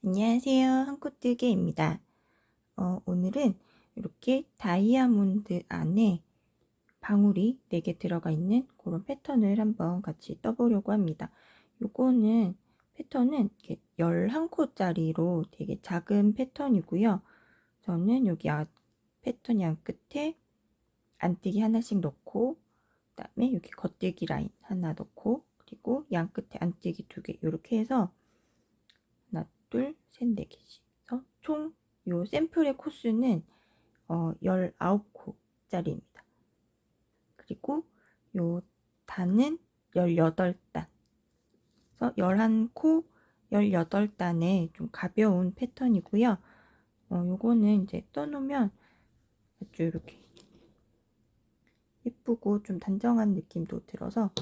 안녕하세요. 한코뜨개입니다. 오늘은 이렇게 다이아몬드 안에 방울이 4개 들어가 있는 그런 패턴을 한번 같이 떠보려고 합니다. 요거는 패턴은 이렇게 11코짜리로 되게 작은 패턴이고요. 저는 여기 패턴 양 끝에 안뜨기 하나씩 넣고, 그 다음에 여기 겉뜨기 라인 하나 넣고, 그리고 양 끝에 안뜨기 2개 이렇게 해서 하나, 둘, 셋, 4개씩 해서 총 요 샘플의 코수는 19코짜리입니다. 그리고 요 단은 18단. 그래서 11코 18단의 좀 가벼운 패턴이고요. 요거는 이제 떠놓으면 아주 이렇게 예쁘고 좀 단정한 느낌도 들어서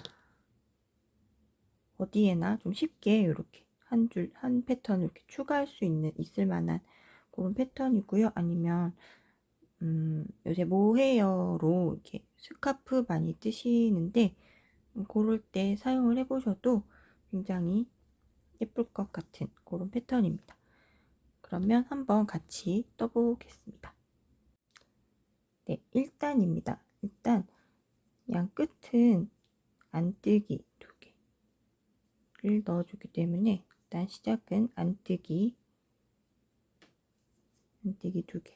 어디에나 좀 쉽게 이렇게 한 패턴을 이렇게 추가할 수 있을 만한 그런 패턴이고요. 아니면 요새 모헤어로 이렇게 스카프 많이 뜨시는데 그럴 때 사용을 해보셔도 굉장히 예쁠 것 같은 그런 패턴입니다. 그러면 한번 같이 떠보겠습니다. 네, 1단입니다. 일단 양 끝은 안뜨기 2개를 넣어주기 때문에 일단 시작은 안뜨기 2개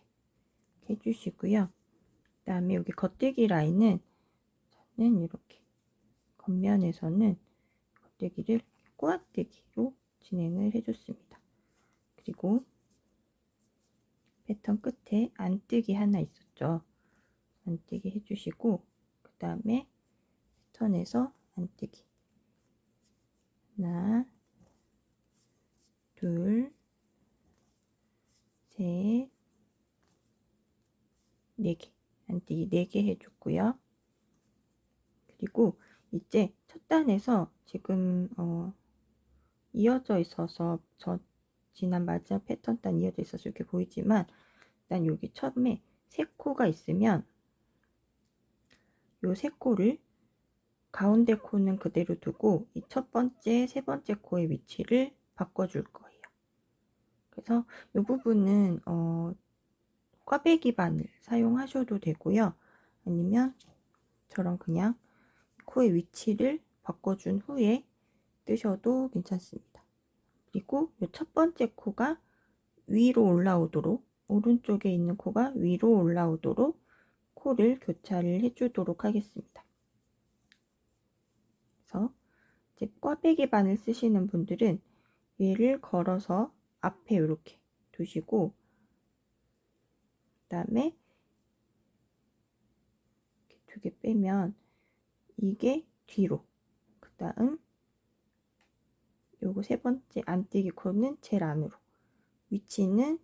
해주시고요. 그 다음에 여기 겉뜨기 라인은 저는 이렇게 겉면에서는 겉뜨기를 꼬아뜨기로 진행을 해줬습니다. 그리고 패턴 끝에 안뜨기 하나 있었죠. 안뜨기 해주시고 그 다음에 패턴에서 안뜨기 하나, 둘, 셋, 4개 안뜨기 4개 해줬고요. 그리고 이제 첫 단에서 지금 이어져 있어서 지난 마지막 패턴 단 이어져 있어서 이렇게 보이지만 일단 여기 처음에 3코가 있으면 요 3코를 가운데 코는 그대로 두고 이 첫 번째, 세 번째 코의 위치를 바꿔줄 거예요. 그래서 이 부분은 꽈배기 바늘 사용하셔도 되고요. 아니면 저런 그냥 코의 위치를 바꿔준 후에 뜨셔도 괜찮습니다. 그리고 이 첫 번째 코가 위로 올라오도록, 오른쪽에 있는 코가 위로 올라오도록 코를 교차를 해주도록 하겠습니다. 그래서 이제 꽈배기 바늘 쓰시는 분들은 얘를 걸어서 앞에 이렇게 두시고 그 다음에 이렇게 2개 빼면 이게 뒤로, 그 다음 요거 세 번째 안뜨기 코는 제일 안으로, 위치는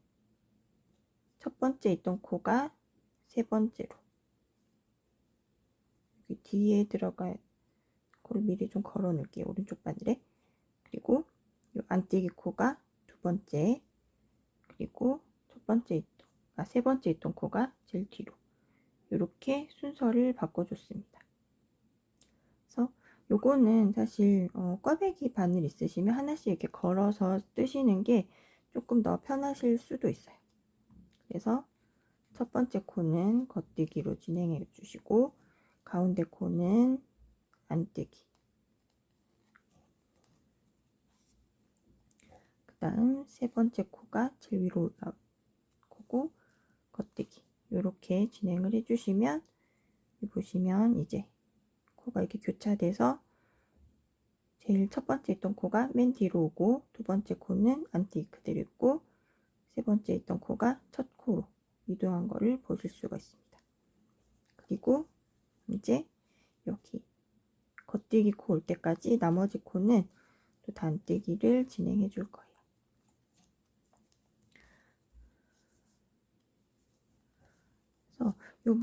첫 번째 있던 코가 세 번째로, 여기 뒤에 들어갈 코를 미리 좀 걸어 놓을게요. 오른쪽 바늘에. 그리고 요 안뜨기 코가 두 번째, 그리고 세 번째 있던 코가 제일 뒤로, 이렇게 순서를 바꿔줬습니다. 그래서 요거는 사실 꽈배기 바늘 있으시면 하나씩 이렇게 걸어서 뜨시는 게 조금 더 편하실 수도 있어요. 그래서 첫 번째 코는 겉뜨기로 진행해 주시고 가운데 코는 안뜨기, 그 다음 세 번째 코가 제일 위로 올라올 거고 겉뜨기, 이렇게 진행을 해주시면 보시면 이제 코가 이렇게 교차돼서 제일 첫 번째 있던 코가 맨 뒤로 오고 두 번째 코는 안뜨기 그대로 있고 세 번째 있던 코가 첫 코로 이동한 거를 보실 수가 있습니다. 그리고 이제 여기 겉뜨기 코 올 때까지 나머지 코는 또 단뜨기를 진행해 줄 거예요. 그래서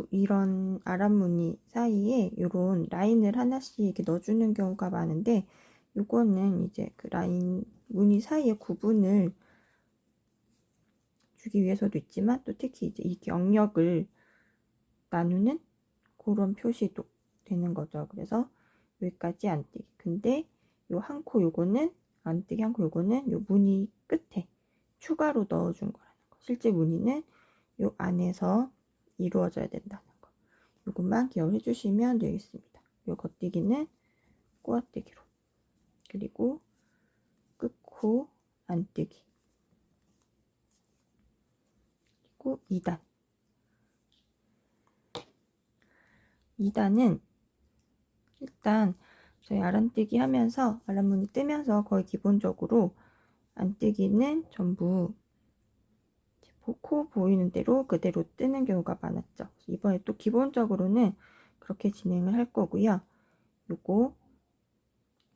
이런 아랫무늬 사이에 이런 라인을 하나씩 이렇게 넣어주는 경우가 많은데 요거는 이제 그 라인 무늬 사이의 구분을 주기 위해서도 있지만 또 특히 이제 이 영역을 나누는 그런 표시도 되는 거죠. 그래서 여기까지 안뜨기. 근데 요 한 코 요거는 안뜨기 한 코 요거는 요 무늬 끝에 추가로 넣어준 거라는 거. 실제 무늬는 요 안에서 이루어져야 된다는 거. 이것만 기억해 주시면 되겠습니다. 요 겉뜨기는 꼬아뜨기로, 그리고 끝코 안뜨기, 그리고 2단. 2단은 일단 저희 알안뜨기 하면서 알람무늬 뜨면서 거의 기본적으로 안뜨기는 전부 코 보이는 대로 그대로 뜨는 경우가 많았죠. 이번에 또 기본적으로는 그렇게 진행을 할 거고요. 요거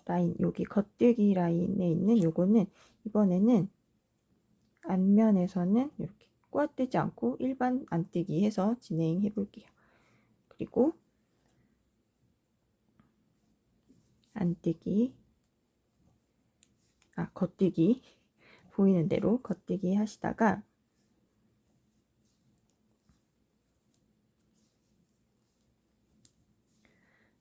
라인, 여기 겉뜨기 라인에 있는 요거는 이번에는 앞면에서는 이렇게 꼬아뜨지 않고 일반 안뜨기 해서 진행해 볼게요. 그리고 안뜨기, 겉뜨기 보이는 대로 겉뜨기 하시다가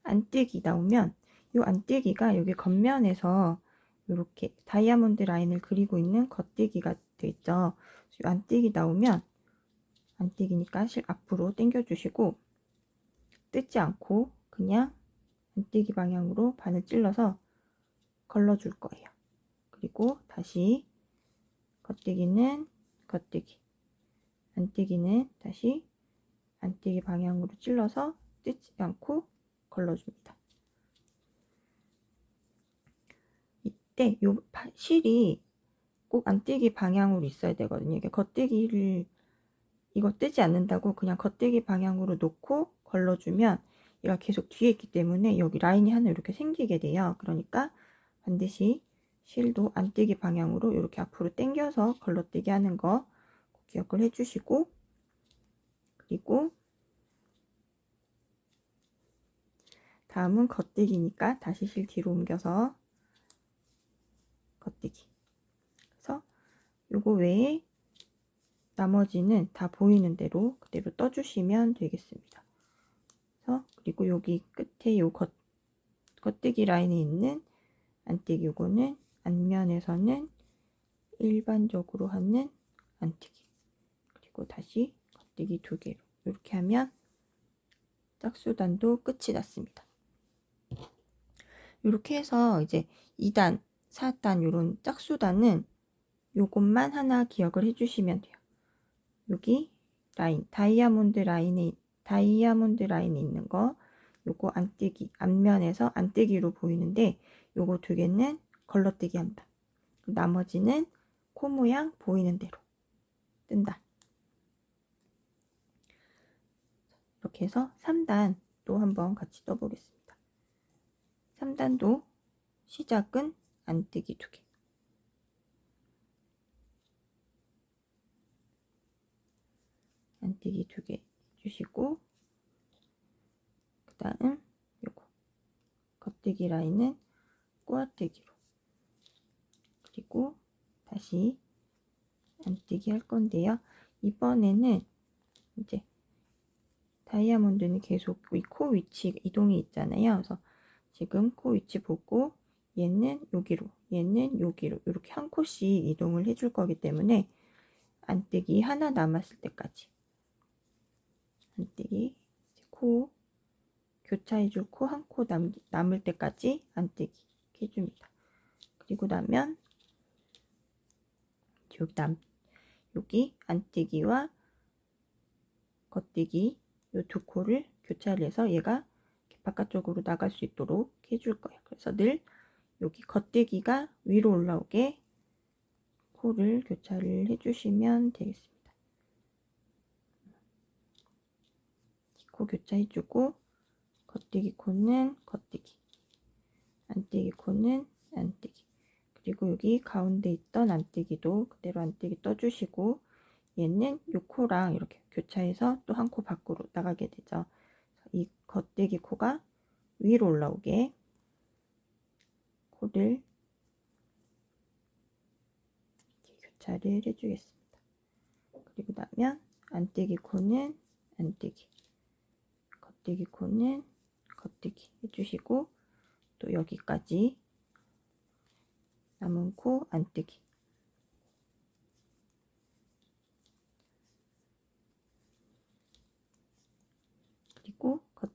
안뜨기 나오면 이 안뜨기가 여기 겉면에서 이렇게 다이아몬드 라인을 그리고 있는 겉뜨기가 돼 있죠. 이 안뜨기 나오면 안뜨기니까 실 앞으로 당겨 주시고 뜯지 않고 그냥 안뜨기 방향으로 바늘 찔러서 걸러 줄 거예요. 그리고 다시 겉뜨기는 겉뜨기, 안뜨기는 다시 안뜨기 방향으로 찔러서 뜯지 않고 걸러줍니다. 이때 요 실이 꼭 안뜨기 방향으로 있어야 되거든요. 이게 겉뜨기를 이거 뜨지 않는다고 그냥 겉뜨기 방향으로 놓고 걸러주면 얘가 계속 뒤에 있기 때문에 여기 라인이 하나 이렇게 생기게 돼요. 그러니까 반드시 실도 안뜨기 방향으로 이렇게 앞으로 당겨서 걸러뜨기 하는 거 기억을 해주시고, 그리고 다음은 겉뜨기니까 다시 실 뒤로 옮겨서 겉뜨기. 그래서 요거 외에 나머지는 다 보이는 대로 그대로 떠주시면 되겠습니다. 그래서 그리고 여기 끝에 요 겉뜨기 라인에 있는 안뜨기, 요거는 앞면에서는 일반적으로 하는 안뜨기, 그리고 다시 겉뜨기 2개로 이렇게 하면 짝수단도 끝이 났습니다. 이렇게 해서 이제 2단, 4단 요런 짝수단은 요것만 하나 기억을 해주시면 돼요. 여기 라인, 다이아몬드 라인에 있는 거, 요거 안뜨기, 앞면에서 안뜨기로 보이는데 요거 2개는 걸러뜨기 한다. 나머지는 코 모양 보이는 대로 뜬다. 이렇게 해서 3단 또 한번 같이 떠보겠습니다. 3단도 시작은 안뜨기 2개, 안뜨기 2개 주시고, 그 다음 요거 겉뜨기 라인은 꼬아뜨기로, 그리고 다시 안뜨기 할 건데요. 이번에는 이제 다이아몬드는 계속 이 코 위치 이동이 있잖아요. 그래서 지금 코 위치 보고 얘는 여기로, 얘는 여기로 이렇게 한 코씩 이동을 해줄 거기 때문에 안뜨기 하나 남았을 때까지 안뜨기, 코 교차해줄 코 한 코 남을 때까지 안뜨기 해줍니다. 그리고 나면 여기 안뜨기와 겉뜨기 요 2코를 교차를 해서 얘가 바깥쪽으로 나갈 수 있도록 해줄 거예요. 그래서 늘 여기 겉뜨기가 위로 올라오게 코를 교차를 해주시면 되겠습니다. 코 교차해주고, 겉뜨기 코는 겉뜨기, 안뜨기 코는 안뜨기, 그리고 여기 가운데 있던 안뜨기도 그대로 안뜨기 떠주시고, 얘는 요 코랑 이렇게 교차해서 또 한 코 밖으로 나가게 되죠. 이 겉뜨기 코가 위로 올라오게 코를 이렇게 교차를 해주겠습니다. 그리고 나면 안뜨기 코는 안뜨기, 겉뜨기 코는 겉뜨기 해주시고, 또 여기까지 남은 코 안뜨기,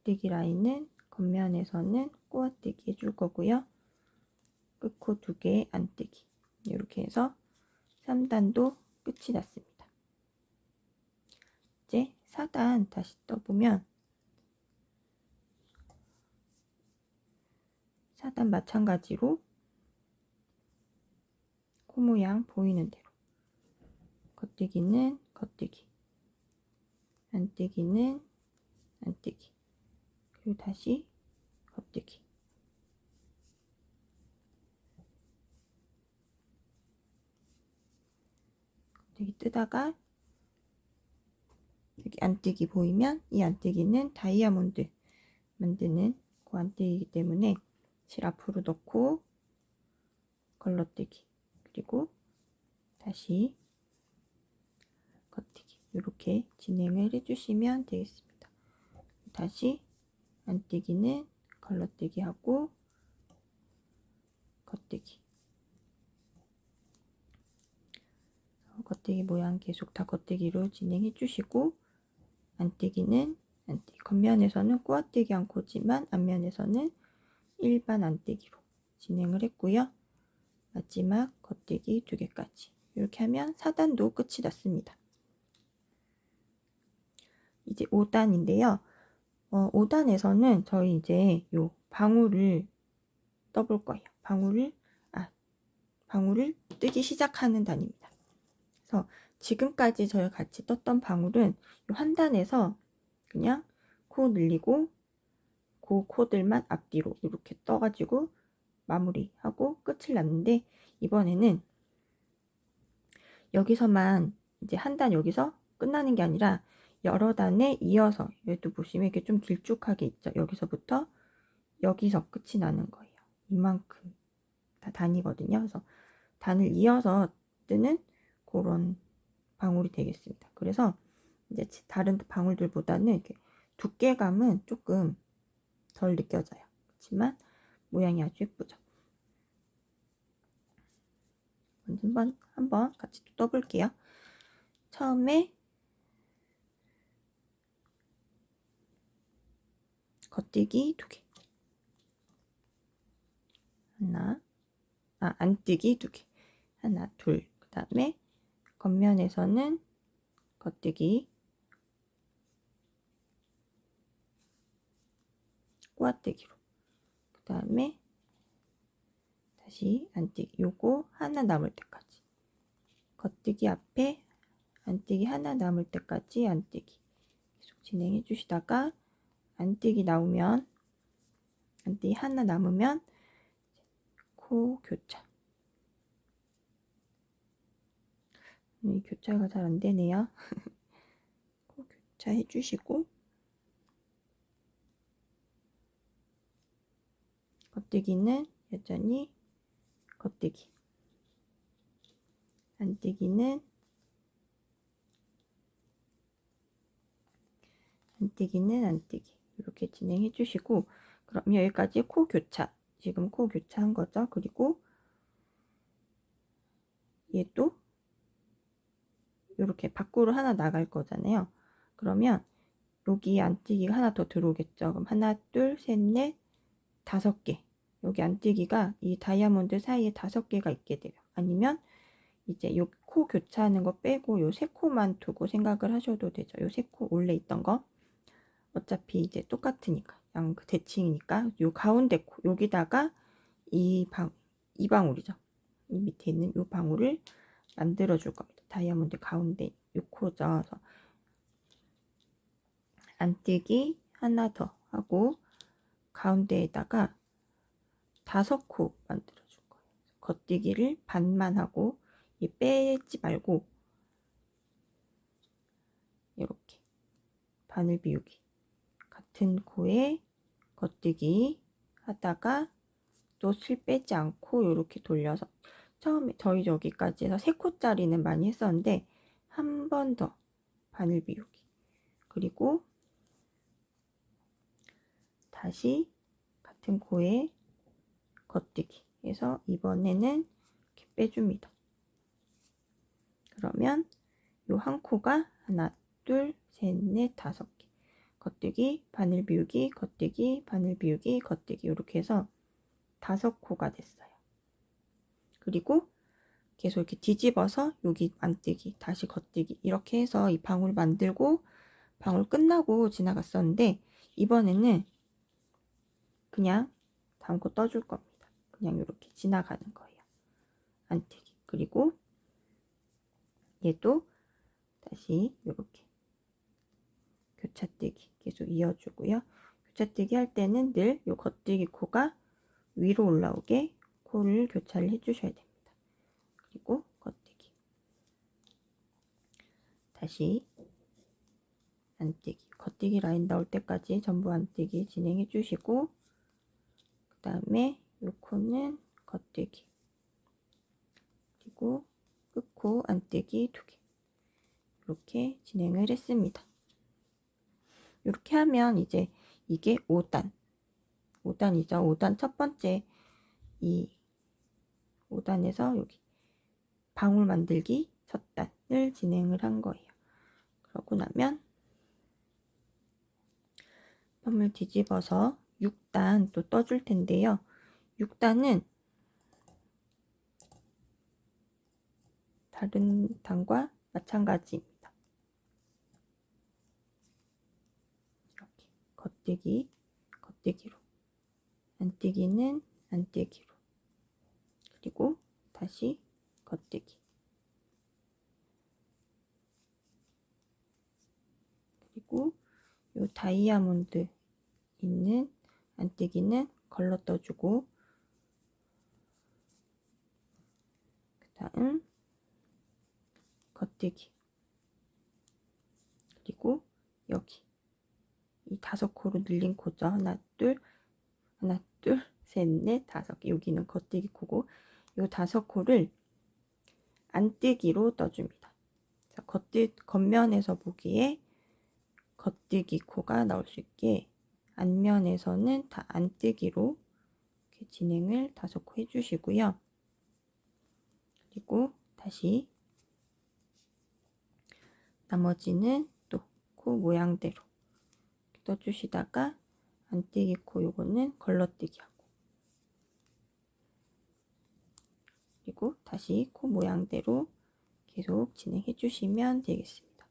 겉뜨기 라인은 겉면에서는 꼬아뜨기 해줄 거고요. 끝코 2개 안뜨기. 이렇게 해서 3단도 끝이 났습니다. 이제 4단 다시 떠보면 4단 마찬가지로 코 모양 보이는 대로 겉뜨기는 겉뜨기, 안뜨기는 안뜨기, 그리고 다시 겉뜨기. 겉뜨기 뜨다가 여기 안뜨기 보이면 이 안뜨기는 다이아몬드 만드는 그 안뜨기이기 때문에 실 앞으로 넣고 걸러뜨기, 그리고 다시 겉뜨기, 이렇게 진행을 해주시면 되겠습니다. 다시 안뜨기는 걸러뜨기 하고 겉뜨기, 겉뜨기 모양 계속 다 겉뜨기로 진행해 주시고, 안뜨기는 안뜨기, 겉면에서는 꼬아뜨기 한 코지만 앞면에서는 일반 안뜨기로 진행을 했고요. 마지막 겉뜨기 2개까지 이렇게 하면 4단도 끝이 났습니다. 이제 5단인데요. 5단에서는 저희 이제 요 방울을 떠볼 거예요. 방울을 뜨기 시작하는 단입니다. 그래서 지금까지 저희 같이 떴던 방울은 요 한 단에서 그냥 코 늘리고 그 코들만 앞뒤로 이렇게 떠가지고 마무리하고 끝을 났는데, 이번에는 여기서만 이제 한 단 여기서 끝나는 게 아니라 여러 단에 이어서, 여기도 보시면 이렇게 좀 길쭉하게 있죠. 여기서부터 여기서 끝이 나는 거예요. 이만큼 다 단이거든요. 그래서 단을 이어서 뜨는 그런 방울이 되겠습니다. 그래서 이제 다른 방울들보다는 이렇게 두께감은 조금 덜 느껴져요. 그렇지만 모양이 아주 예쁘죠. 한번 같이 또 떠볼게요. 처음에 겉뜨기 2개, 안뜨기 2개, 하나, 둘, 그 다음에 겉면에서는 겉뜨기, 꼬아뜨기로, 그 다음에 다시 안뜨기, 요거 하나 남을 때까지, 겉뜨기 앞에 안뜨기 하나 남을 때까지 안뜨기 계속 진행해 주시다가, 안뜨기 나오면, 안뜨기 하나 남으면 코 교차. 이 교차가 잘 안 되네요. 코 교차 해주시고, 겉뜨기는 여전히 겉뜨기, 안뜨기는 안뜨기, 이렇게 진행해 주시고, 그럼 여기까지 코 교차, 지금 코 교차한 거죠. 그리고 얘도 이렇게 밖으로 하나 나갈 거잖아요. 그러면 여기 안뜨기가 하나 더 들어오겠죠. 그럼 하나, 둘, 셋, 넷, 5개. 여기 안뜨기가 이 다이아몬드 사이에 5개가 있게 돼요. 아니면 이제 요 코 교차하는 거 빼고 요 3코만 두고 생각을 하셔도 되죠. 요 3코 원래 있던 거 어차피 이제 똑같으니까 양 대칭이니까 요 가운데 코 여기다가 이 방울이죠. 이 밑에 있는 요 방울을 만들어 줄 겁니다. 다이아몬드 가운데 요 코죠. 그래서 안뜨기 하나 더 하고 가운데에다가 5코 만들어 줄 거예요. 겉뜨기를 반만 하고 빼지 말고 이렇게 바늘 비우기, 같은 코에 겉뜨기 하다가 또 실 빼지 않고 이렇게 돌려서, 처음에 저희 여기까지 해서 3코짜리는 많이 했었는데 한 번 더 바늘 비우기, 그리고 다시 같은 코에 겉뜨기 해서 이번에는 이렇게 빼줍니다. 그러면 요 한 코가 하나, 둘, 셋, 넷, 5개. 겉뜨기, 바늘 비우기, 겉뜨기, 바늘 비우기, 겉뜨기 이렇게 해서 5코가 됐어요. 그리고 계속 이렇게 뒤집어서 여기 안뜨기, 다시 겉뜨기 이렇게 해서 이 방울 만들고 방울 끝나고 지나갔었는데 이번에는 그냥 다음 코 떠줄 겁니다. 그냥 이렇게 지나가는 거예요. 안뜨기. 그리고 얘도 다시 이렇게 교차뜨기 계속 이어주고요. 교차뜨기 할 때는 늘 이 겉뜨기 코가 위로 올라오게 코를 교차를 해주셔야 됩니다. 그리고 겉뜨기 다시 안뜨기 겉뜨기 라인 나올 때까지 전부 안뜨기 진행해 주시고 그 다음에 이 코는 겉뜨기 그리고 끝코 안뜨기 2개 이렇게 진행을 했습니다. 이렇게 하면 이제 이게 5단이죠. 5단 첫 번째 이 5단에서 여기 방울 만들기 첫 단을 진행을 한 거예요. 그러고 나면 펌을 뒤집어서 6단 또 떠줄 텐데요. 6단은 다른 단과 마찬가지입니다. 이렇게 겉뜨기, 겉뜨기로 안뜨기는 안뜨기로 그리고 다시 겉뜨기 그리고 요 다이아몬드 있는 안뜨기는 걸러 떠주고 그 다음 겉뜨기 그리고 여기 이 5코로 늘린 코죠. 하나 둘 셋 넷 5개 여기는 겉뜨기 코고 이 5코를 안뜨기로 떠줍니다. 자, 겉면에서 보기에 겉뜨기 코가 나올 수 있게 앞면에서는 다 안뜨기로 이렇게 진행을 5코 해주시고요. 그리고 다시 나머지는 또 코 모양대로 떠주시다가 안뜨기 코 요거는 걸러뜨기 하고 그리고 다시 코 모양대로 계속 진행해 주시면 되겠습니다.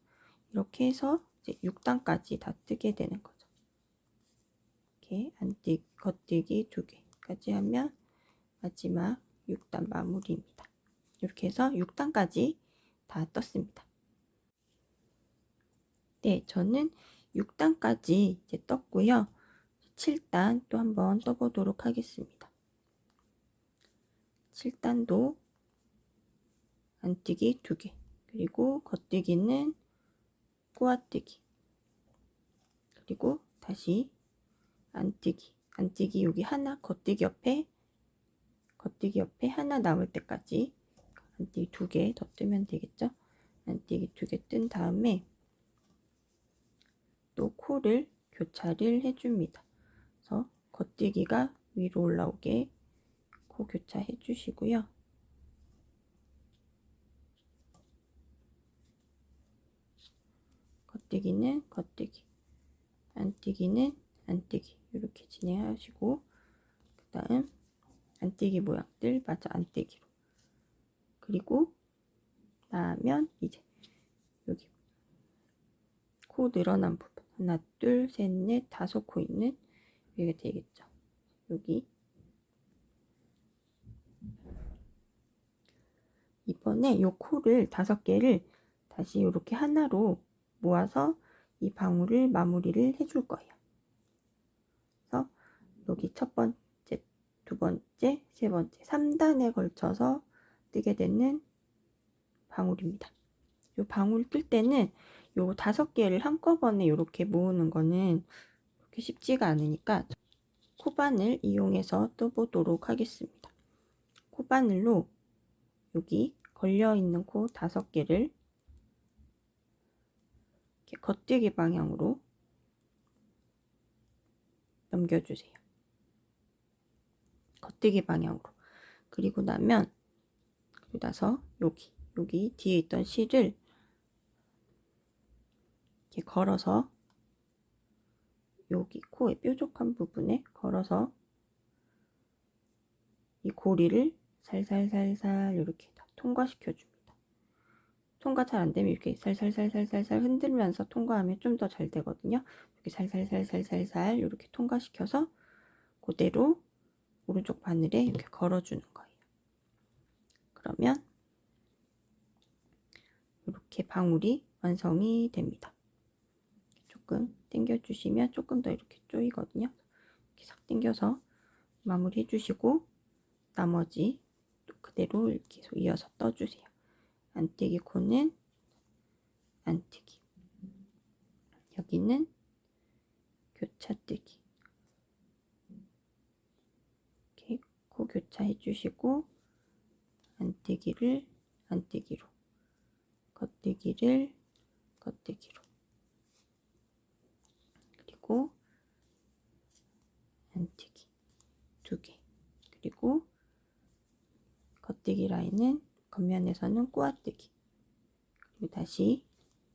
이렇게 해서 이제 6단까지 다 뜨게 되는 거죠. 이렇게 겉뜨기 2개까지 하면 마지막 6단 마무리입니다. 이렇게 해서 6단까지 다 떴습니다. 네, 저는 6단까지 이제 떴고요. 7단 또 한번 떠보도록 하겠습니다. 7단도 안뜨기 2개 그리고 겉뜨기는 꼬아뜨기 그리고 다시 안뜨기 여기 하나 겉뜨기 옆에 하나 남을 때까지 안뜨기 2개 더 뜨면 되겠죠. 안뜨기 2개 뜬 다음에 또 코를 교차를 해줍니다. 그래서 겉뜨기가 위로 올라오게 코 교차해 주시고요. 겉뜨기는 겉뜨기, 안뜨기는 안뜨기 이렇게 진행하시고 그 다음 안뜨기 모양들 마저 안뜨기로 그리고 나면 이제 여기 코 늘어난 부분 하나 둘 셋 넷 5코 있는 여기가 되겠죠. 여기 이번에 요 코를 5개를 다시 이렇게 하나로 모아서 이 방울을 마무리를 해줄 거예요. 그래서 여기 첫 번째, 두 번째, 세 번째, 3단에 걸쳐서 뜨게 되는 방울입니다. 요 방울 뜰 때는 요 5개를 한꺼번에 이렇게 모으는 거는 그렇게 쉽지가 않으니까 코바늘 이용해서 떠보도록 하겠습니다. 코바늘로 여기 걸려있는 코 5개를 이렇게 겉뜨기 방향으로 넘겨주세요. 겉뜨기 방향으로. 그리고 나면 그리고 나서 여기 뒤에 있던 실을 이렇게 걸어서 여기 코의 뾰족한 부분에 걸어서 이 고리를 살살살살 이렇게 다 통과시켜 줍니다. 통과 잘 안 되면 이렇게 살살살살살살 흔들면서 통과하면 좀 더 잘 되거든요. 이렇게 살살살살살살 이렇게 통과시켜서 그대로 오른쪽 바늘에 이렇게 걸어주는 거예요. 그러면 이렇게 방울이 완성이 됩니다. 조금 당겨주시면 조금 더 이렇게 조이거든요. 이렇게 싹 당겨서 마무리 해주시고 나머지 또 그대로 이렇게 이어서 떠주세요. 안뜨기 코는 안뜨기, 여기는 교차뜨기. 이렇게 코 교차해 주시고 안뜨기를 안뜨기로, 겉뜨기를 겉뜨기로, 그리고 안뜨기 2개, 그리고 겉뜨기 라인은 겉면에서는 꼬아뜨기, 그리고 다시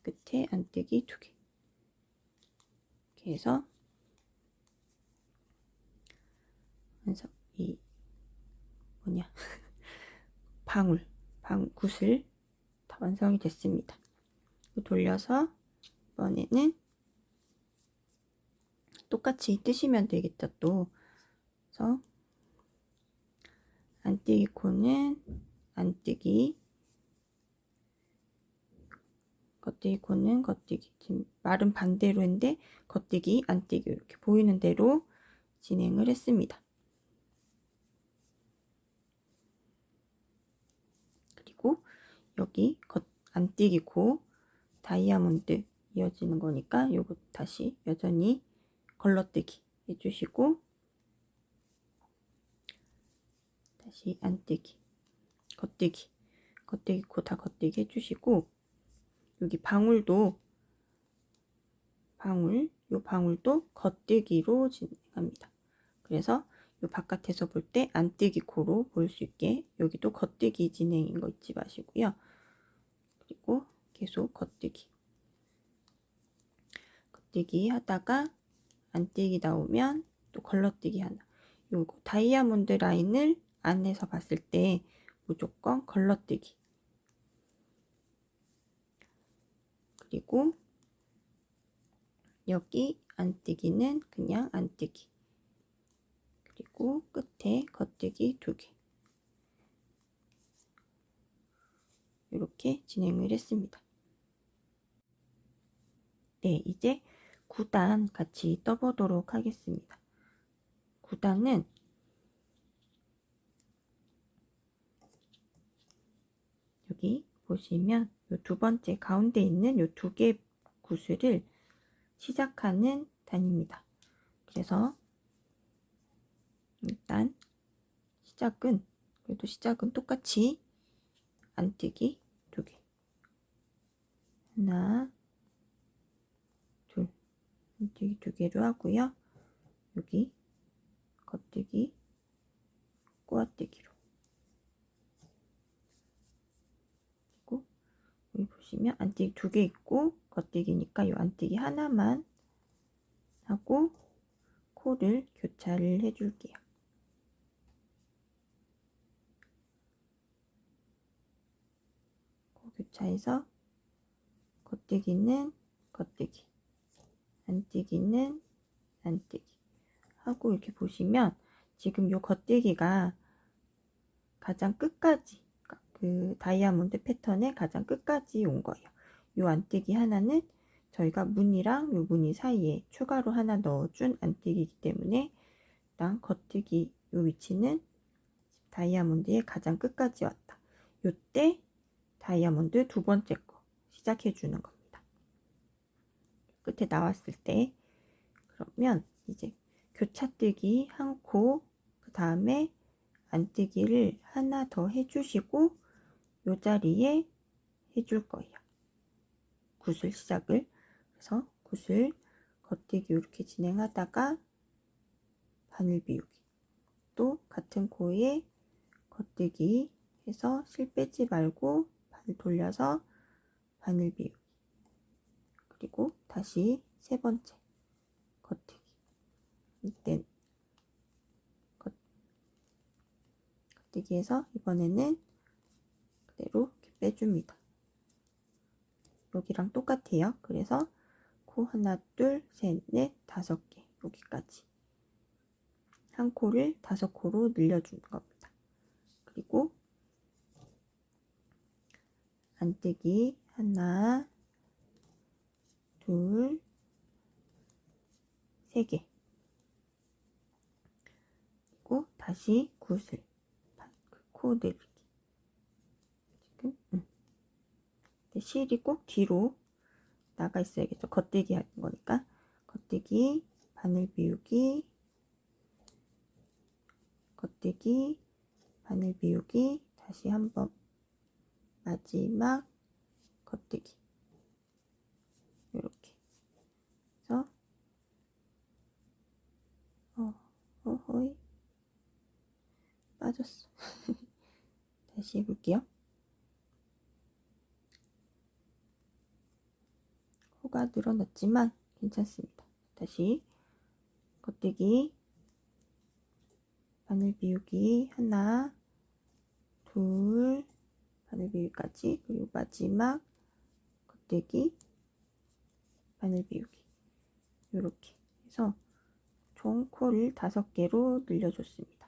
끝에 안뜨기 2개. 이렇게 해서 이 뭐냐 굿을 다 완성이 됐습니다. 돌려서 이번에는 똑같이 뜨시면 되겠죠. 또 그래서 안뜨기 코는 안뜨기, 겉뜨기 코는 겉뜨기. 지금 말은 반대로 했는데 겉뜨기 안뜨기 이렇게 보이는 대로 진행을 했습니다. 그리고 여기 안뜨기 코 다이아몬드 이어지는 거니까 요거 다시 여전히 걸러뜨기 해주시고, 다시 안뜨기, 겉뜨기, 겉뜨기 코 다 겉뜨기 해주시고, 여기 방울도 요 방울도 겉뜨기로 진행합니다. 그래서 요 바깥에서 볼 때 안뜨기 코로 볼 수 있게 여기도 겉뜨기 진행인 거 잊지 마시고요. 그리고 계속 겉뜨기 하다가 안뜨기 나오면 또 걸러뜨기 하나. 요거 다이아몬드 라인을 안에서 봤을 때 무조건 걸러뜨기. 그리고 여기 안뜨기는 그냥 안뜨기. 그리고 끝에 겉뜨기 2개. 이렇게 진행을 했습니다. 네, 이제 9단 같이 떠보도록 하겠습니다. 9단은 여기 보시면 요 두 번째 가운데 있는 요 2개 구슬을 시작하는 단입니다. 그래서 일단 시작은 똑같이 안뜨기 2개, 하나, 둘, 안뜨기 2개로 하고요. 여기 겉뜨기, 꼬아뜨기로. 그리고 여기 보시면 안뜨기 2개 있고 겉뜨기니까 이 안뜨기 하나만 하고 코를 교차를 해줄게요. 코 교차해서 겉뜨기는 겉뜨기, 안뜨기는 안뜨기 하고, 이렇게 보시면 지금 요 겉뜨기가 가장 끝까지, 그 다이아몬드 패턴의 가장 끝까지 온 거예요. 요 안뜨기 하나는 저희가 무늬랑 요 무늬 사이에 추가로 하나 넣어준 안뜨기이기 때문에 일단 겉뜨기 요 위치는 다이아몬드의 가장 끝까지 왔다. 요때 다이아몬드 두 번째 거 시작해 주는 겁니다. 끝에 나왔을 때 그러면 이제 교차뜨기 한 코, 그 다음에 안뜨기를 하나 더 해주시고 요 자리에 해줄 거예요. 굿을 시작을. 그래서 굿을 겉뜨기 이렇게 진행하다가 바늘 비우기, 또 같은 코에 겉뜨기 해서 실 빼지 말고 바늘 돌려서 바늘 비우기, 그리고 다시 세 번째 겉뜨기, 이때 겉뜨기에서 이번에는 그대로 이렇게 빼줍니다. 여기랑 똑같아요. 그래서 코 하나, 둘, 셋, 넷, 5개 여기까지 한 코를 5코로 늘려주는 겁니다. 그리고 안뜨기 하나, 둘, 3개. 그리고 다시 굿을 코 늘리기. 지금 실이 꼭 뒤로 나가 있어야겠죠. 겉뜨기 하는 거니까. 겉뜨기, 바늘 비우기, 겉뜨기, 바늘 비우기, 다시 한번 마지막 겉뜨기. 이렇게 해서 허이 빠졌어. 다시 해볼게요. 코가 늘어났지만 괜찮습니다. 다시 겉뜨기, 바늘 비우기 하나, 둘, 바늘 비우기까지, 그리고 마지막 겉뜨기, 바늘 비우기. 이렇게 해서 총 코를 5개로 늘려줬습니다.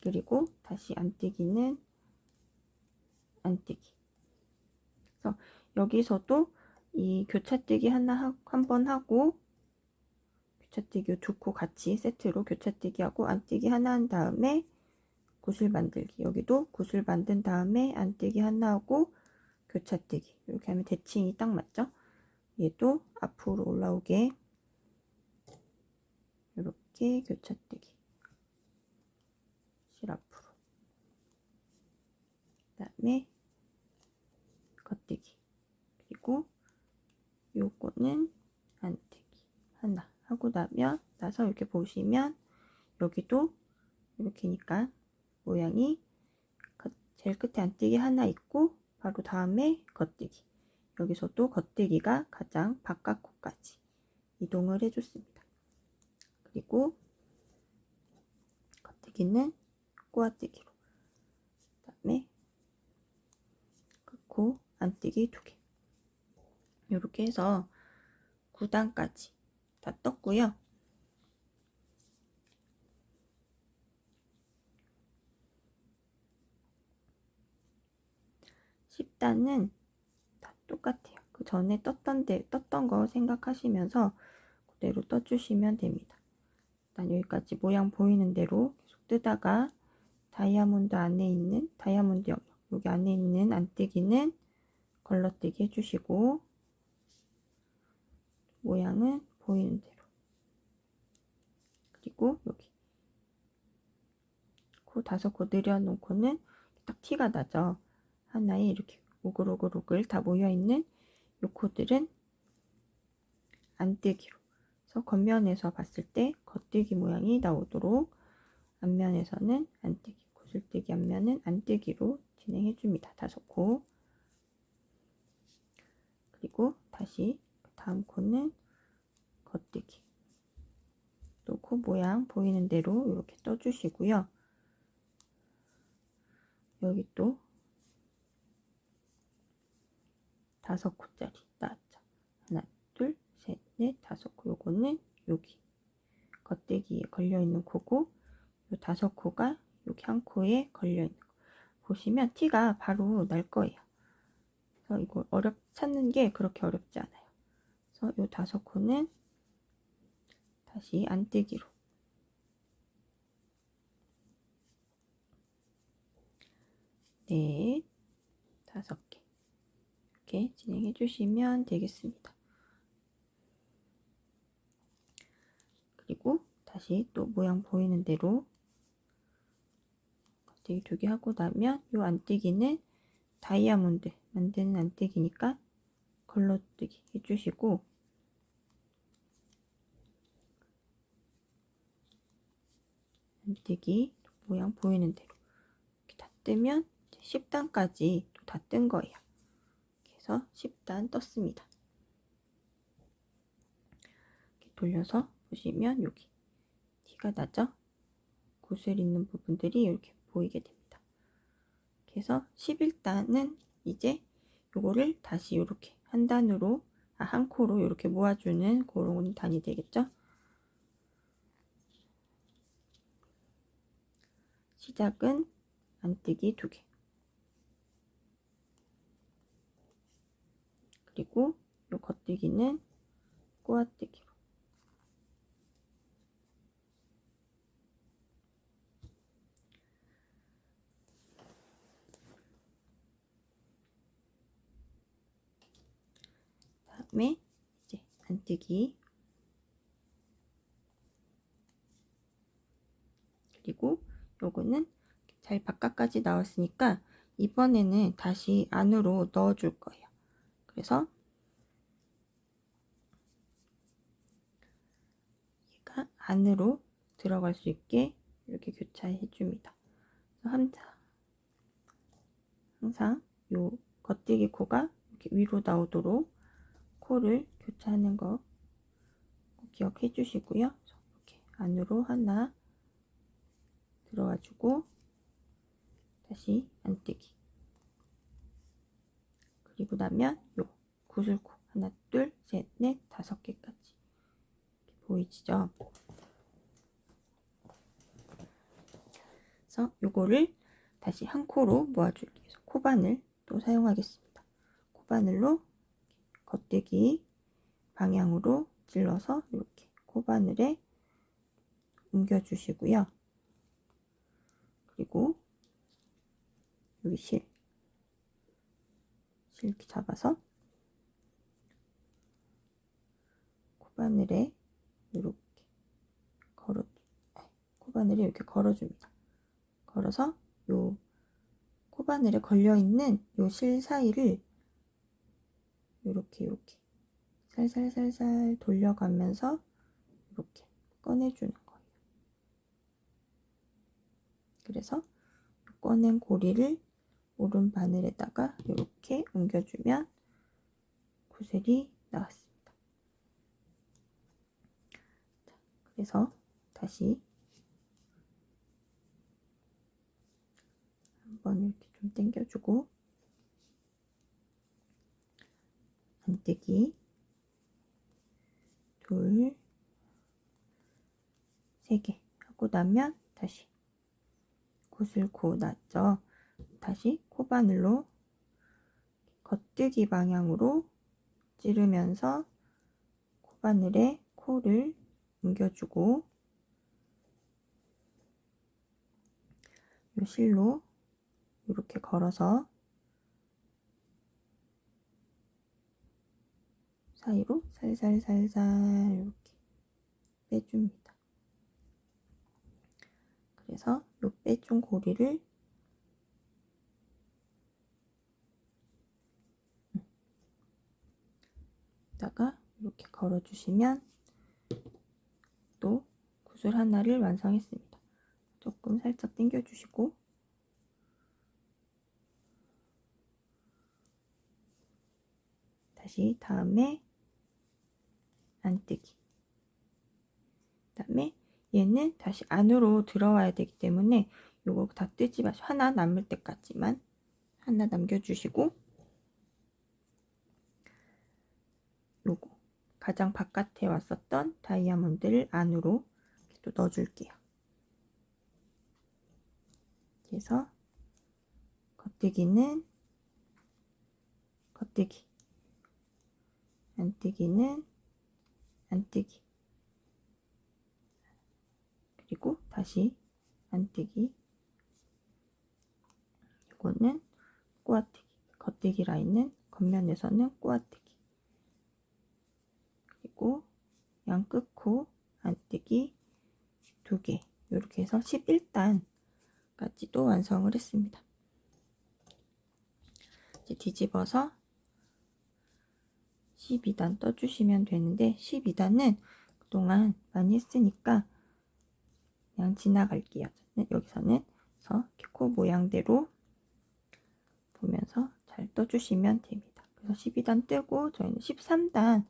그리고 다시 안뜨기는 안뜨기. 그래서 여기서도 이 교차뜨기 한 번 하고, 교차뜨기 2코 같이 세트로 교차뜨기 하고 안뜨기 하나 한 다음에 굿을 만들기. 여기도 굿을 만든 다음에 안뜨기 하나 하고 교차뜨기. 이렇게 하면 대칭이 딱 맞죠? 얘도 앞으로 올라오게 이렇게 교차뜨기. 실 앞으로. 그 다음에 겉뜨기. 그리고 요거는 안뜨기 하나 하고 나서 이렇게 보시면 여기도 이렇게니까 모양이 제일 끝에 안뜨기 하나 있고 바로 다음에 겉뜨기. 여기서도 겉뜨기가 가장 바깥코까지 이동을 해줬습니다. 그리고 겉뜨기는 꼬아뜨기로, 그 다음에 코 안뜨기 2개. 이렇게 해서 9단까지 다 떴고요. 10단은 다 똑같아요. 그 전에 떴던 거 생각하시면서 그대로 떠주시면 됩니다. 일단 여기까지 모양 보이는 대로 계속 뜨다가 다이아몬드 안에 있는 다이아몬드 영역, 여기 안에 있는 안뜨기는 걸러뜨기 해주시고 모양은 보이는 대로. 그리고 여기 코 5코 늘여놓고는 딱 티가 나죠. 하나에 이렇게 오글오글 다 모여있는 요 코들은 안뜨기로. 그래서 겉면에서 봤을 때 겉뜨기 모양이 나오도록 앞면에서는 안뜨기, 구슬뜨기 앞면은 안뜨기로 진행해줍니다. 5코. 그리고 다시 다음 코는 겉뜨기. 또 코 모양 보이는 대로 이렇게 떠주시고요. 여기 또 5코짜리 나왔죠. 하나, 둘, 셋, 넷, 5코. 요거는 여기 겉뜨기에 걸려있는 코고, 요 5코가 여기 한 코에 걸려있는 거. 보시면 티가 바로 날 거예요. 그래서 이거 찾는 게 그렇게 어렵지 않아요. 그래서 요 5코는 다시 안뜨기로. 넷, 5개. 이렇게 진행해 주시면 되겠습니다. 그리고 다시 또 모양 보이는 대로 겉뜨기 2개 하고 나면 요 안뜨기는 다이아몬드 만드는 안뜨기니까 걸러뜨기 해주시고, 안뜨기 모양 보이는 대로 이렇게 다 뜨면 10단까지 또 다 뜬 거예요. 그래서 10단 떴습니다. 돌려서 보시면 여기 티가 나죠? 구슬 있는 부분들이 이렇게 보이게 됩니다. 그래서 11단은 이제 요거를 다시 이렇게 한 단으로 한 코로 이렇게 모아주는 그런 단이 되겠죠? 시작은 안뜨기 2개, 그리고 요 겉뜨기는 꼬아뜨기로, 다음에 이제 안뜨기, 그리고 요거는 잘 바깥까지 나왔으니까 이번에는 다시 안으로 넣어 줄 거예요. 그래서 얘가 안으로 들어갈 수 있게 이렇게 교차해 줍니다. 항상 요 겉뜨기 코가 이렇게 위로 나오도록 코를 교차하는 거 기억해 주시고요. 이렇게 안으로 하나 들어와 주고 다시 안뜨기, 그리고 나면 요 구슬코 하나 둘 셋 넷 5개까지 보이시죠? 그래서 요거를 다시 한 코로 모아줄게요. 코바늘 또 사용하겠습니다. 코바늘로 겉뜨기 방향으로 찔러서 이렇게 코바늘에 옮겨 주시고요. 그리고 여기 실 이렇게 잡아서 코바늘에 이렇게 코바늘에 이렇게 걸어줍니다. 걸어서 요 코바늘에 걸려 있는 요 실 사이를 이렇게 살살살살 돌려가면서 이렇게 꺼내주는 거예요. 그래서 꺼낸 고리를 오른 바늘에다가 이렇게 옮겨주면 구슬이 나왔습니다. 그래서 다시 한번 이렇게 좀 당겨주고 안뜨기 둘, 3개 하고 나면 다시 구슬코 났죠. 다시 코바늘로 겉뜨기 방향으로 찌르면서 코바늘에 코를 옮겨주고 요 실로 이렇게 걸어서 사이로 살살살살 이렇게 빼줍니다. 그래서 요 빼준 고리를 다가 이렇게 걸어주시면 또 구슬 하나를 완성했습니다. 조금 살짝 당겨주시고 다시 다음에 안뜨기, 그다음에 얘는 다시 안으로 들어와야 되기 때문에 요거 다 뜨지 마시고 하나 남을 때까지만 하나 남겨주시고 요거 가장 바깥에 왔었던 다이아몬드를 안으로 또 넣어줄게요. 그래서 겉뜨기는 겉뜨기, 안뜨기는 안뜨기, 그리고 다시 안뜨기, 이거는 꼬아뜨기, 겉뜨기 라인은 겉면에서는 꼬아뜨기, 그리고 양 끝코 안뜨기 2개, 이렇게 해서 11단까지도 완성을 했습니다. 이제 뒤집어서 12단 떠주시면 되는데 12단은 그동안 많이 했으니까 그냥 지나갈게요. 여기서는 그래서 코 모양대로 보면서 잘 떠주시면 됩니다. 그래서 12단 뜨고 저희는 13단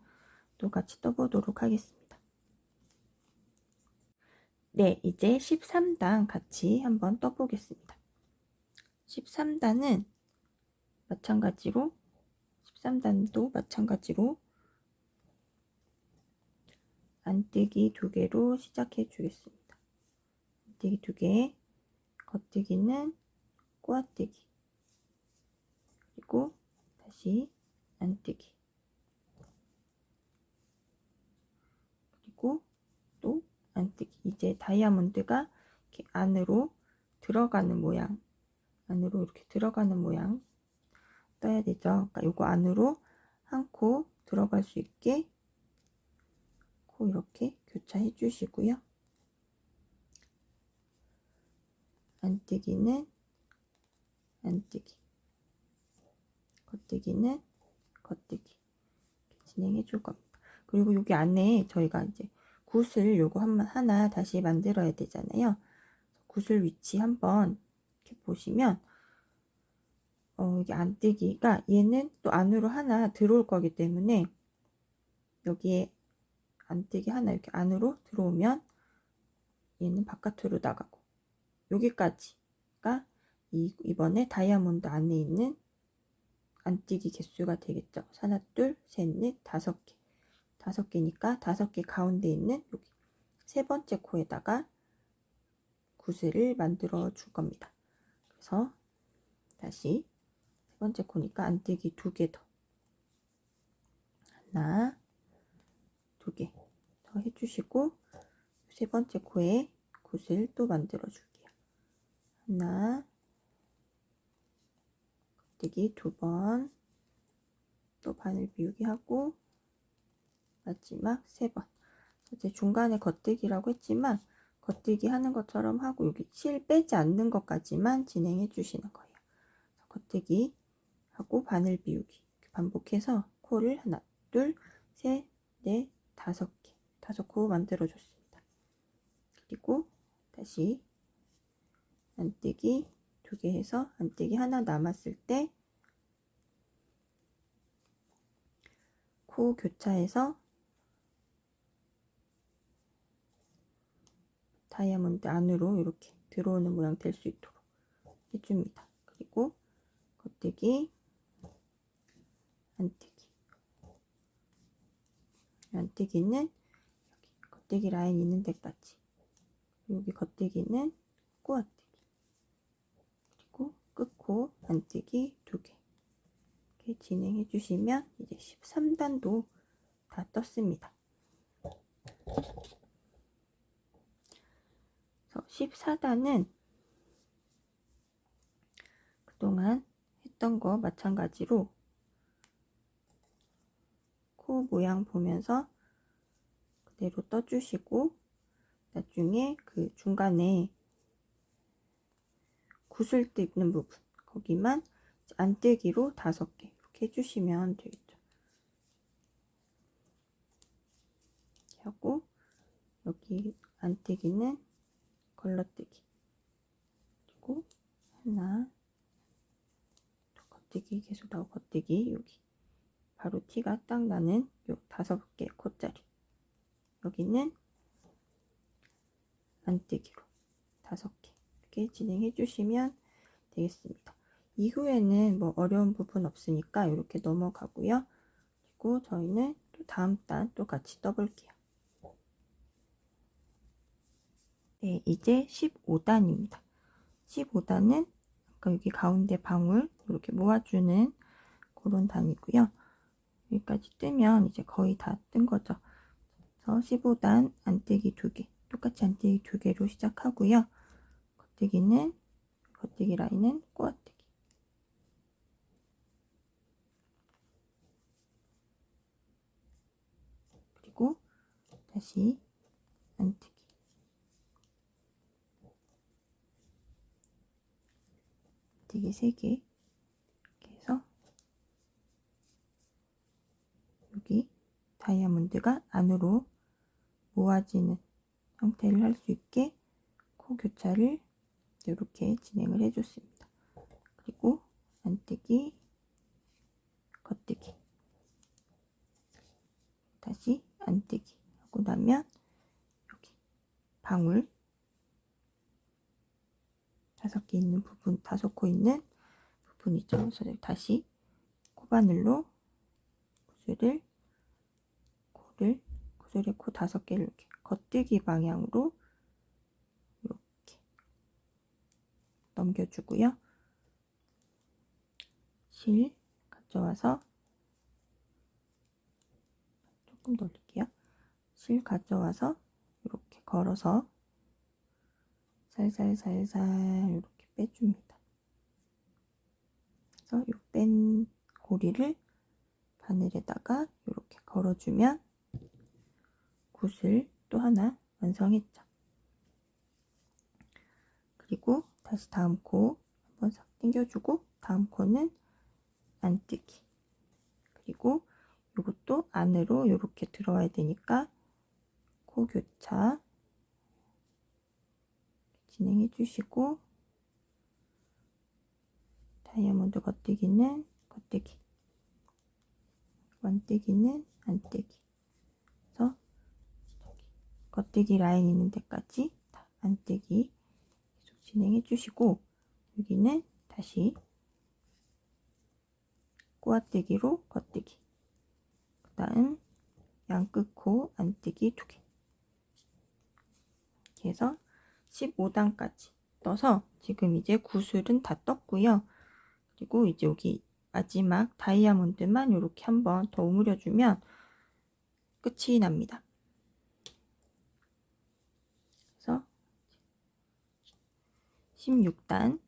또 같이 떠보도록 하겠습니다. 네, 이제 13단 같이 한번 떠보겠습니다. 13단은 마찬가지로 13단도 마찬가지로 안뜨기 2개로 시작해 주겠습니다. 안뜨기 2개, 겉뜨기는 꼬아뜨기, 그리고 다시 안뜨기, 그리고 또 안뜨기. 이제 다이아몬드가 이렇게 안으로 들어가는 모양, 안으로 이렇게 들어가는 모양 떠야 되죠. 그러니까 요거 안으로 한 코 들어갈 수 있게 코 이렇게 교차해 주시고요. 안뜨기는 안뜨기, 겉뜨기는 겉뜨기 진행해 줄 겁니다. 그리고 여기 안에 저희가 이제 굿을 요거 하나 다시 만들어야 되잖아요. 굿을 위치 한번 이렇게 보시면 이게 안뜨기가 얘는 또 안으로 하나 들어올 거기 때문에 여기에 안뜨기 하나 이렇게 안으로 들어오면 얘는 바깥으로 나가고 여기까지가 이번에 다이아몬드 안에 있는 안뜨기 개수가 되겠죠. 하나, 둘, 셋, 넷, 5개. 5개니까 5개 가운데 있는 여기 세 번째 코에다가 구슬을 만들어 줄 겁니다. 그래서 다시 세 번째 코니까 안뜨기 2개 더. 하나, 2개 더 해주시고 세 번째 코에 구슬 또 만들어 줄게요. 하나, 겉뜨기 2번, 또 바늘 비우기 하고 마지막 3번. 이제 중간에 겉뜨기라고 했지만 겉뜨기 하는 것처럼 하고 여기 실 빼지 않는 것까지만 진행해 주시는 거예요. 겉뜨기 하고 바늘 비우기 반복해서 코를 하나, 둘, 셋, 넷, 5개, 5코 만들어 줬습니다. 그리고 다시 안뜨기 2개 해서 안뜨기 하나 남았을 때 코 교차해서 다이아몬드 안으로 이렇게 들어오는 모양 될 수 있도록 해줍니다. 그리고 겉뜨기, 안뜨기. 안뜨기는 여기 겉뜨기 라인 있는 데까지. 여기 겉뜨기는 꼬아뜨기. 그리고 끝코 안뜨기 2개. 이렇게 진행해 주시면 이제 13단도 다 떴습니다. 14단은 그동안 했던 거 마찬가지로 코 모양 보면서 그대로 떠주시고 나중에 그 중간에 구슬 뜯는 부분 거기만 안뜨기로 5개 이렇게 해주시면 되겠죠. 이렇게 하고 여기 안뜨기는 걸러뜨기 그리고 하나 또 겉뜨기 계속 나오고 겉뜨기 여기 바로 티가 딱 나는 요 5개 코짜리 여기는 안뜨기로 5개 이렇게 진행해 주시면 되겠습니다. 이후에는 뭐 어려운 부분 없으니까 이렇게 넘어가고요. 그리고 저희는 또 다음 단 또 같이 떠볼게요. 네, 이제 15단입니다. 15단은 아까 여기 가운데 방울 이렇게 모아주는 그런 단이고요. 여기까지 뜨면 이제 거의 다 뜬 거죠. 그래서 15단 안뜨기 2개, 똑같이 안뜨기 2개로 시작하고요. 겉뜨기는 겉뜨기 라인은 꼬아뜨기. 그리고 다시 안뜨기. 안뜨기 3개 이렇게 해서 여기 다이아몬드가 안으로 모아지는 형태를 할 수 있게 코 교차를 이렇게 진행을 해줬습니다. 그리고 안뜨기, 겉뜨기, 다시 안뜨기 하고 나면 여기 방울 5개 있는 부분, 5코 있는 부분이죠. 그래서 다시 코바늘로 구슬에 코 5개를 이렇게 겉뜨기 방향으로 이렇게 넘겨주고요. 실 가져와서 조금 더 올릴게요. 실 가져와서 이렇게 걸어서 살살살살 이렇게 빼줍니다. 그래서 이 뺀 고리를 바늘에다가 이렇게 걸어주면 굿을 또 하나 완성했죠. 그리고 다시 다음 코 한번 싹 당겨주고 다음 코는 안뜨기. 그리고 이것도 안으로 이렇게 들어와야 되니까 코 교차 진행해 주시고 다이아몬드 겉뜨기는 겉뜨기, 완뜨기는 안뜨기. 그래서 겉뜨기 라인 있는 데까지 안뜨기 계속 진행해 주시고 여기는 다시 꼬아뜨기로 겉뜨기, 그 다음 양끝코 안뜨기 2개 이렇게 해서 15단까지 떠서 지금 이제 구슬은 다 떴고요. 그리고 이제 여기 마지막 다이아몬드만 이렇게 한번 더 오므려주면 끝이 납니다. 그래서 16단은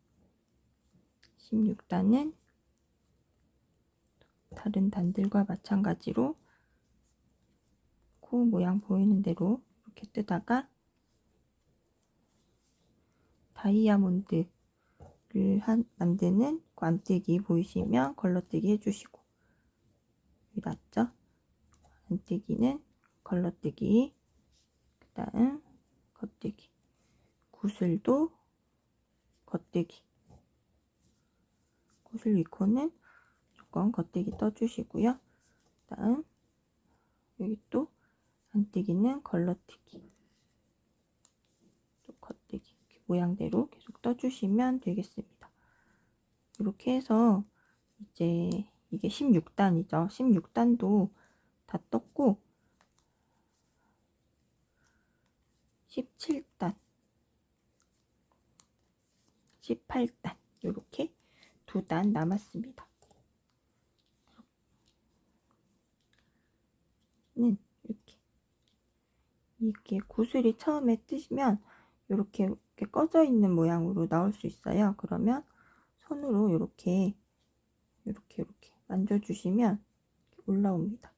다른 단들과 마찬가지로 코 모양 보이는 대로 이렇게 뜨다가 다이아몬드를 만드는 안뜨기 보이시면 걸러뜨기 해주시고 여기 났죠? 안뜨기는 걸러뜨기, 그 다음 겉뜨기, 구슬도 겉뜨기, 구슬 위코는 조금 겉뜨기 떠주시고요. 그 다음 여기 또 안뜨기는 걸러뜨기, 또 겉뜨기 이렇게 모양대로 계속 떠주시면 되겠습니다. 이렇게 해서 이제 이게 16단이죠. 16단도 다 떴고 17단, 18단 이렇게 2단 남았습니다. 이렇게 구슬이 처음에 뜨시면 이렇게 꺼져 있는 모양으로 나올 수 있어요. 그러면 손으로 이렇게 만져주시면 올라옵니다.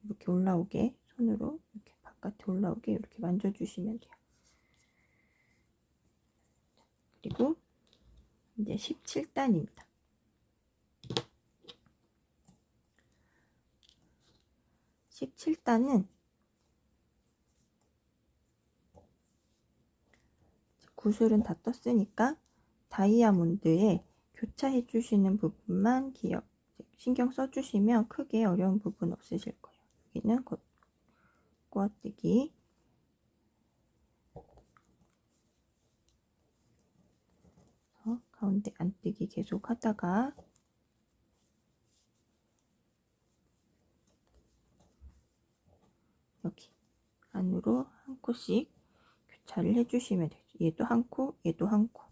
이렇게 올라오게 손으로 이렇게 바깥에 올라오게 이렇게 만져주시면 돼요. 그리고 이제 17단입니다. 17단은 구슬은 다 떴으니까 다이아몬드에 교차해 주시는 부분만 신경 써주시면 크게 어려운 부분 없으실 거예요. 여기는 꼬아뜨기, 가운데 안뜨기 계속 하다가 여기 안으로 한 코씩 교차를 해주시면 되죠. 얘도 한 코, 얘도 한 코.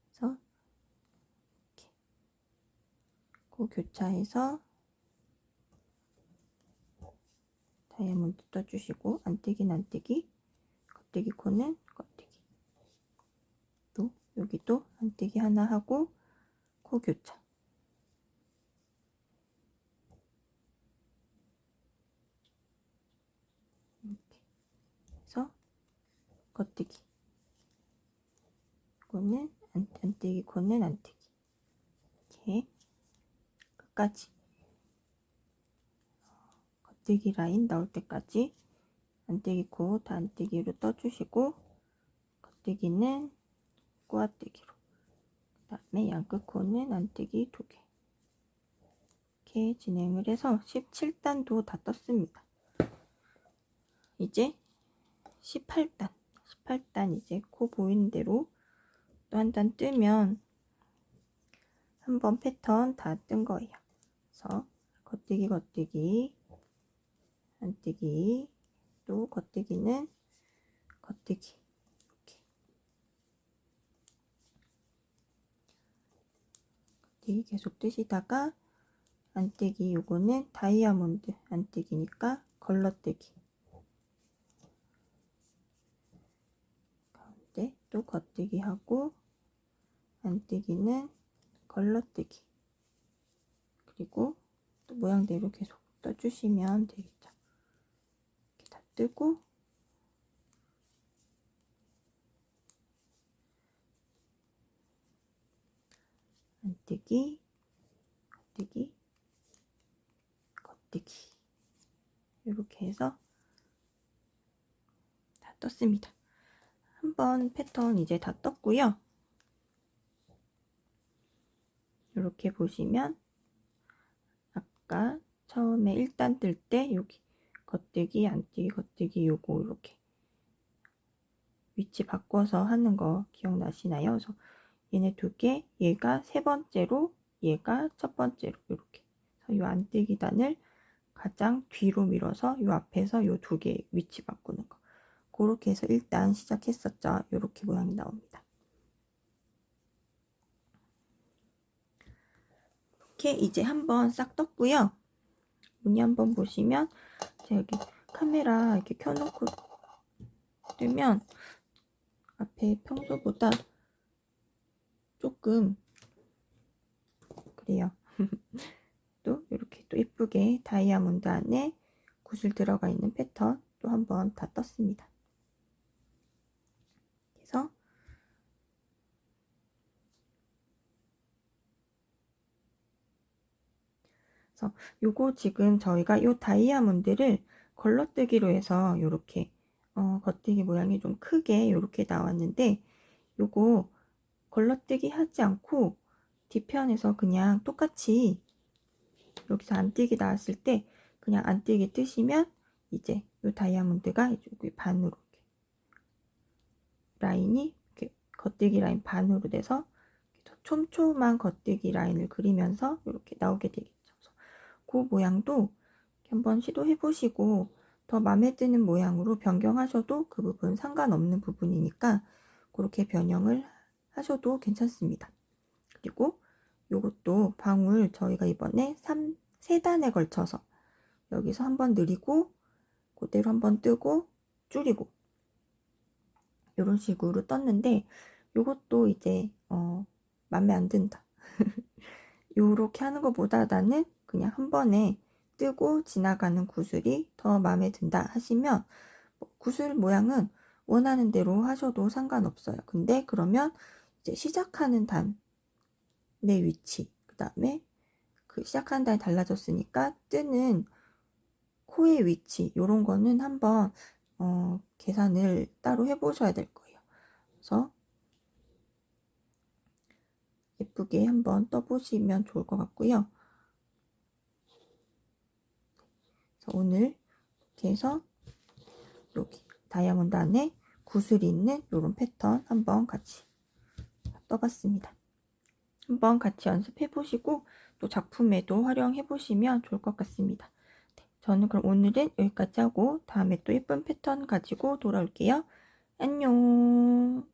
그래서 이렇게 코 교차해서 다이아몬드 떠주시고 안뜨기는 안뜨기, 겉뜨기 코는 겉뜨기. 또 여기도 안뜨기 하나 하고 코 교차. 이렇게 해서 겉뜨기. 코는 안뜨기, 코는 안뜨기. 이렇게 끝까지 겉뜨기 라인 나올 때까지 안뜨기 코 다 안뜨기로 떠주시고 겉뜨기는 꼬아뜨기로, 그 다음에 양끝 코는 안뜨기 2개 이렇게 진행을 해서 17단도 다 떴습니다. 이제 18단 8단 이제 코 보이는 대로 또 한 단 뜨면 한 번 패턴 다 뜬 거예요. 그래서 겉뜨기 겉뜨기 안뜨기 또 겉뜨기는 겉뜨기 이렇게 겉뜨기 계속 뜨시다가 안뜨기 요거는 다이아몬드 안뜨기니까 걸러뜨기 가운데 또 겉뜨기 하고 안뜨기는 걸러뜨기 그리고 또 모양대로 계속 떠주시면 되겠죠. 이렇게 다 뜨고 안뜨기 겉뜨기 겉뜨기 이렇게 해서 다 떴습니다. 한번 패턴 이제 다 떴고요. 이렇게 보시면 아까 처음에 1단 뜰 때 여기 겉뜨기 안뜨기 겉뜨기 요거 이렇게 위치 바꿔서 하는 거 기억나시나요? 그래서 얘네 두 개, 얘가 세 번째로 얘가 첫 번째로 이렇게 이 안뜨기 단을 가장 뒤로 밀어서 이 앞에서 이 두 개 위치 바꾸는 거 그렇게 해서 일단 시작했었죠. 이렇게 모양이 나옵니다. 이렇게 이제 한번 싹 떴고요. 무늬 한번 보시면 제가 여기 카메라 이렇게 켜놓고 뜨면 앞에 평소보다 조금 그래요. 또 이렇게 또 예쁘게 다이아몬드 안에 구슬 들어가 있는 패턴 또 한번 다 떴습니다. 그래서 요거 지금 저희가 요 다이아몬드를 걸러뜨기로 해서 요렇게 겉뜨기 모양이 좀 크게 이렇게 나왔는데 요거 걸러뜨기 하지 않고 뒤편에서 그냥 똑같이 여기서 안뜨기 나왔을 때 그냥 안뜨기 뜨시면 이제 요 다이아몬드가 여기 반으로 이렇게 라인이 이렇게 겉뜨기 라인 반으로 돼서 촘촘한 겉뜨기 라인을 그리면서 이렇게 나오게 되겠죠. 그 모양도 한번 시도해 보시고 더 마음에 드는 모양으로 변경하셔도 그 부분 상관없는 부분이니까 그렇게 변형을 하셔도 괜찮습니다. 그리고 요것도 방울 저희가 이번에 3단에 걸쳐서 여기서 한번 느리고 그대로 한번 뜨고 줄이고 이런 식으로 떴는데 요것도 이제 마음에 안 든다. 요렇게 하는 것보다 나는 그냥 한 번에 뜨고 지나가는 구슬이 더 마음에 든다 하시면 구슬 모양은 원하는 대로 하셔도 상관없어요. 근데 그러면 이제 시작하는 단의 위치 그 다음에 그 시작하는 단이 달라졌으니까 뜨는 코의 위치 요런 거는 한번 계산을 따로 해 보셔야 될 거예요. 그래서 예쁘게 한번 떠보시면 좋을 것 같고요. 오늘 이렇게 해서 여기 다이아몬드 안에 구슬이 있는 이런 패턴 한번 같이 떠봤습니다. 한번 같이 연습해 보시고 또 작품에도 활용해 보시면 좋을 것 같습니다. 네, 저는 그럼 오늘은 여기까지 하고 다음에 또 예쁜 패턴 가지고 돌아올게요. 안녕.